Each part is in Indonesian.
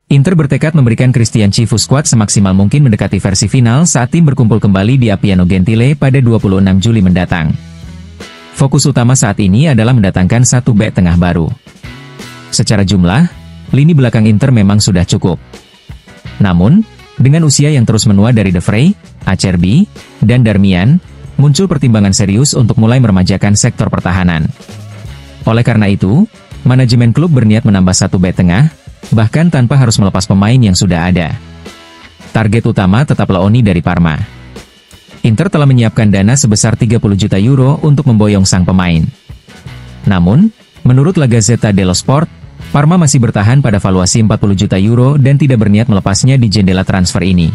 Inter bertekad memberikan Christian Chivu squad semaksimal mungkin mendekati versi final saat tim berkumpul kembali di Appiano Gentile pada 26 Juli mendatang. Fokus utama saat ini adalah mendatangkan satu bek tengah baru. Secara jumlah, lini belakang Inter memang sudah cukup. Namun, dengan usia yang terus menua dari De Vrij, Acerbi, dan Darmian, muncul pertimbangan serius untuk mulai meremajakan sektor pertahanan. Oleh karena itu, manajemen klub berniat menambah satu bek tengah, bahkan tanpa harus melepas pemain yang sudah ada. Target utama tetap Leoni dari Parma. Inter telah menyiapkan dana sebesar 30 juta euro untuk memboyong sang pemain. Namun, menurut La Gazzetta dello Sport, Parma masih bertahan pada valuasi 40 juta euro dan tidak berniat melepasnya di jendela transfer ini.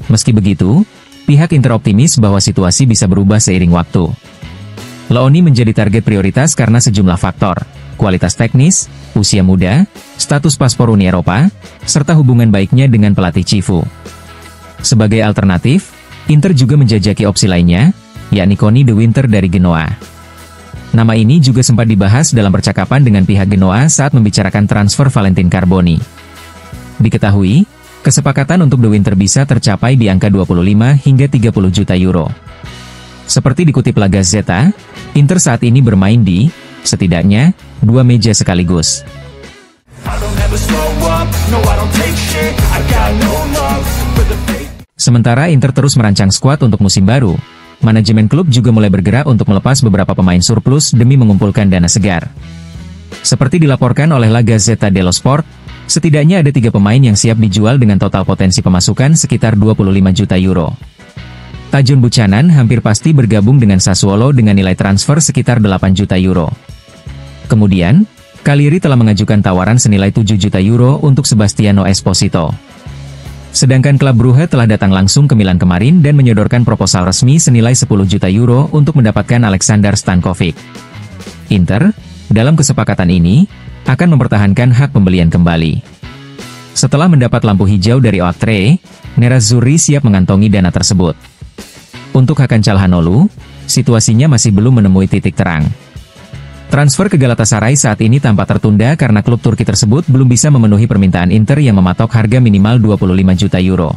Meski begitu, pihak Inter optimis bahwa situasi bisa berubah seiring waktu. Leoni menjadi target prioritas karena sejumlah faktor, kualitas teknis, usia muda, status paspor Uni Eropa, serta hubungan baiknya dengan pelatih Chivu. Sebagai alternatif, Inter juga menjajaki opsi lainnya, yakni Conny de Winter dari Genoa. Nama ini juga sempat dibahas dalam percakapan dengan pihak Genoa saat membicarakan transfer Valentin Carboni. Diketahui, kesepakatan untuk de Winter bisa tercapai di angka 25 hingga 30 juta euro. Seperti dikutip La Gazzetta, Inter saat ini bermain di, setidaknya, dua meja sekaligus. Sementara Inter terus merancang skuad untuk musim baru, manajemen klub juga mulai bergerak untuk melepas beberapa pemain surplus demi mengumpulkan dana segar. Seperti dilaporkan oleh La Gazzetta dello Sport, setidaknya ada 3 pemain yang siap dijual dengan total potensi pemasukan sekitar 25 juta euro. Tajun Buchanan hampir pasti bergabung dengan Sassuolo dengan nilai transfer sekitar 8 juta euro. Kemudian, Cagliari telah mengajukan tawaran senilai 7 juta euro untuk Sebastiano Esposito. Sedangkan klub Brugge telah datang langsung ke Milan kemarin dan menyodorkan proposal resmi senilai 10 juta euro untuk mendapatkan Aleksandar Stankovic. Inter, dalam kesepakatan ini, akan mempertahankan hak pembelian kembali. Setelah mendapat lampu hijau dari Oaktree, Nerazzurri siap mengantongi dana tersebut. Untuk Hakan Çalhanoğlu, situasinya masih belum menemui titik terang. Transfer ke Galatasaray saat ini tampak tertunda karena klub Turki tersebut belum bisa memenuhi permintaan Inter yang mematok harga minimal 25 juta euro.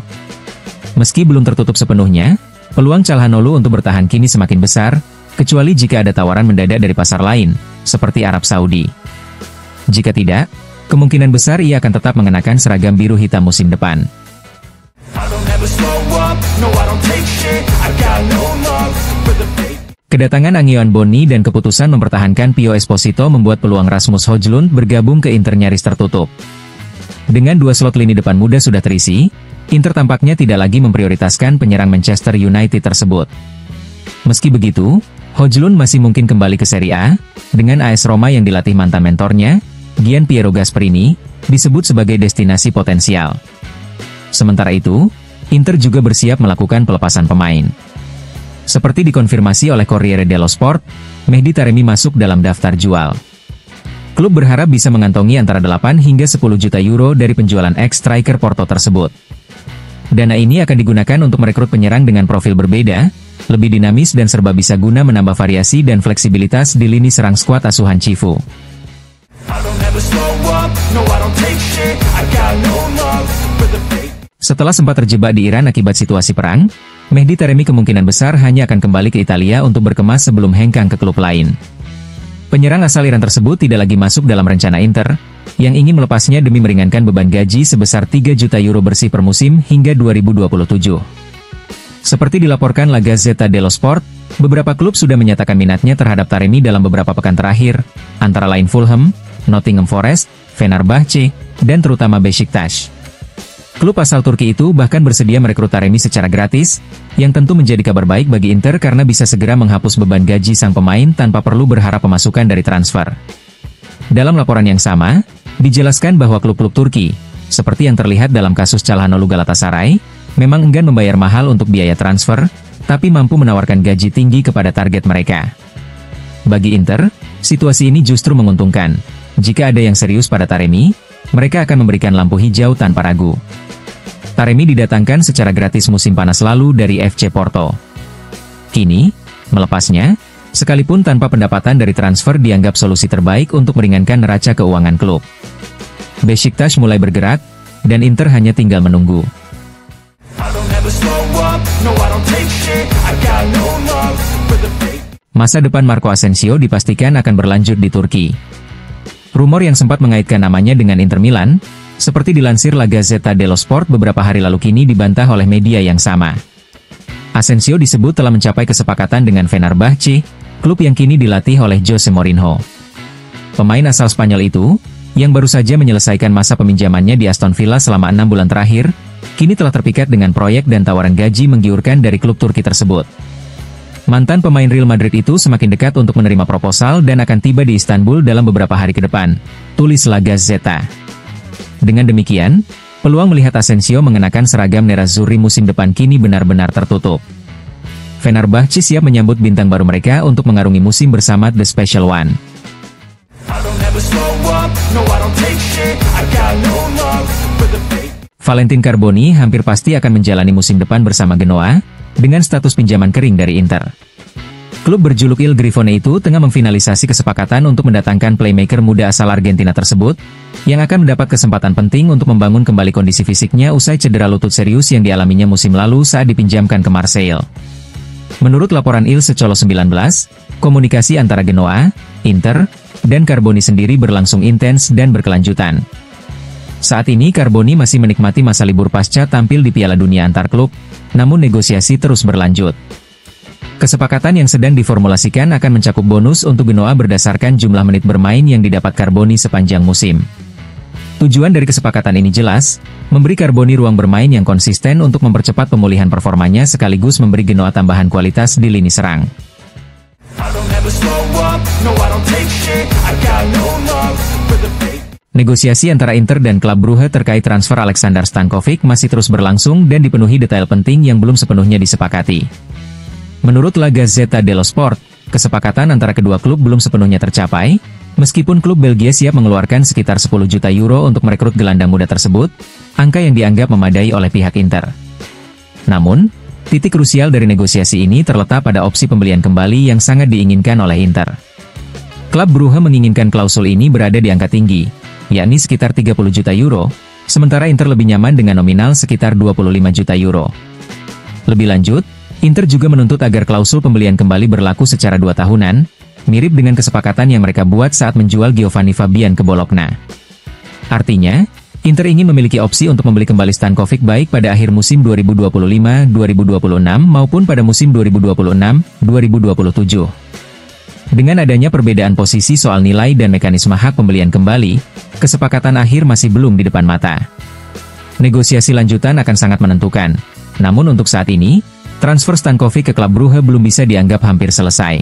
Meski belum tertutup sepenuhnya, peluang Çalhanoğlu untuk bertahan kini semakin besar, kecuali jika ada tawaran mendadak dari pasar lain, seperti Arab Saudi. Jika tidak, kemungkinan besar ia akan tetap mengenakan seragam biru hitam musim depan. Kedatangan Anghioan Bonni dan keputusan mempertahankan Pio Esposito membuat peluang Rasmus Højlund bergabung ke Inter nyaris tertutup. Dengan 2 slot lini depan muda sudah terisi, Inter tampaknya tidak lagi memprioritaskan penyerang Manchester United tersebut. Meski begitu, Højlund masih mungkin kembali ke Serie A, dengan AS Roma yang dilatih mantan mentornya, Gian Piero Gasperini, disebut sebagai destinasi potensial. Sementara itu, Inter juga bersiap melakukan pelepasan pemain. Seperti dikonfirmasi oleh Corriere dello Sport, Mehdi Taremi masuk dalam daftar jual. Klub berharap bisa mengantongi antara 8 hingga 10 juta euro dari penjualan ex-striker Porto tersebut. Dana ini akan digunakan untuk merekrut penyerang dengan profil berbeda, lebih dinamis dan serba bisa guna menambah variasi dan fleksibilitas di lini serang skuad asuhan Chivu. Setelah sempat terjebak di Iran akibat situasi perang, Mehdi Taremi kemungkinan besar hanya akan kembali ke Italia untuk berkemas sebelum hengkang ke klub lain. Penyerang asal Iran tersebut tidak lagi masuk dalam rencana Inter, yang ingin melepasnya demi meringankan beban gaji sebesar 3 juta euro bersih per musim hingga 2027. Seperti dilaporkan La Gazzetta dello Sport, beberapa klub sudah menyatakan minatnya terhadap Taremi dalam beberapa pekan terakhir, antara lain Fulham, Nottingham Forest, Fenerbahce, dan terutama Beşiktaş. Klub asal Turki itu bahkan bersedia merekrut Taremi secara gratis, yang tentu menjadi kabar baik bagi Inter karena bisa segera menghapus beban gaji sang pemain tanpa perlu berharap pemasukan dari transfer. Dalam laporan yang sama, dijelaskan bahwa klub-klub Turki, seperti yang terlihat dalam kasus Çalhanoğlu Galatasaray, memang enggan membayar mahal untuk biaya transfer, tapi mampu menawarkan gaji tinggi kepada target mereka. Bagi Inter, situasi ini justru menguntungkan. Jika ada yang serius pada Taremi, mereka akan memberikan lampu hijau tanpa ragu. Taremi didatangkan secara gratis musim panas lalu dari FC Porto. Kini, melepasnya, Sekalipun tanpa pendapatan dari transfer dianggap solusi terbaik untuk meringankan neraca keuangan klub. Besiktas mulai bergerak, dan Inter hanya tinggal menunggu. Masa depan Marco Asensio dipastikan akan berlanjut di Turki. Rumor yang sempat mengaitkan namanya dengan Inter Milan, seperti dilansir La Gazzetta dello Sport beberapa hari lalu kini dibantah oleh media yang sama. Asensio disebut telah mencapai kesepakatan dengan Fenerbahce, klub yang kini dilatih oleh Jose Mourinho. Pemain asal Spanyol itu, yang baru saja menyelesaikan masa peminjamannya di Aston Villa selama 6 bulan terakhir, kini telah terpikat dengan proyek dan tawaran gaji menggiurkan dari klub Turki tersebut. Mantan pemain Real Madrid itu semakin dekat untuk menerima proposal dan akan tiba di Istanbul dalam beberapa hari ke depan, tulis La Gazzetta. Dengan demikian, peluang melihat Asensio mengenakan seragam Nerazzurri musim depan kini benar-benar tertutup. Fenerbahce siap menyambut bintang baru mereka untuk mengarungi musim bersama The Special One. Valentin Carboni hampir pasti akan menjalani musim depan bersama Genoa, dengan status pinjaman kering dari Inter. Klub berjuluk Il Grifone itu tengah memfinalisasi kesepakatan untuk mendatangkan playmaker muda asal Argentina tersebut, yang akan mendapat kesempatan penting untuk membangun kembali kondisi fisiknya usai cedera lutut serius yang dialaminya musim lalu saat dipinjamkan ke Marseille. Menurut laporan Il Secolo 19, komunikasi antara Genoa, Inter, dan Carboni sendiri berlangsung intens dan berkelanjutan. Saat ini Carboni masih menikmati masa libur pasca tampil di Piala Dunia antar klub, namun negosiasi terus berlanjut. Kesepakatan yang sedang diformulasikan akan mencakup bonus untuk Genoa berdasarkan jumlah menit bermain yang didapat Carboni sepanjang musim. Tujuan dari kesepakatan ini jelas, memberi Carboni ruang bermain yang konsisten untuk mempercepat pemulihan performanya sekaligus memberi Genoa tambahan kualitas di lini serang. Negosiasi antara Inter dan klub Brugge terkait transfer Alexander Stankovic masih terus berlangsung dan dipenuhi detail penting yang belum sepenuhnya disepakati. Menurut La Gazzetta dello Sport, kesepakatan antara kedua klub belum sepenuhnya tercapai, meskipun klub Belgia siap mengeluarkan sekitar 10 juta euro untuk merekrut gelandang muda tersebut, angka yang dianggap memadai oleh pihak Inter. Namun, titik krusial dari negosiasi ini terletak pada opsi pembelian kembali yang sangat diinginkan oleh Inter. Klub Brugge menginginkan klausul ini berada di angka tinggi, yakni sekitar 30 juta euro, sementara Inter lebih nyaman dengan nominal sekitar 25 juta euro. Lebih lanjut, Inter juga menuntut agar klausul pembelian kembali berlaku secara 2 tahunan, mirip dengan kesepakatan yang mereka buat saat menjual Giovanni Fabian ke Bologna. Artinya, Inter ingin memiliki opsi untuk membeli kembali Stankovic baik pada akhir musim 2025-2026 maupun pada musim 2026-2027. Dengan adanya perbedaan posisi soal nilai dan mekanisme hak pembelian kembali, kesepakatan akhir masih belum di depan mata. Negosiasi lanjutan akan sangat menentukan. Namun untuk saat ini, transfer Stankovic ke klub Brugge belum bisa dianggap hampir selesai.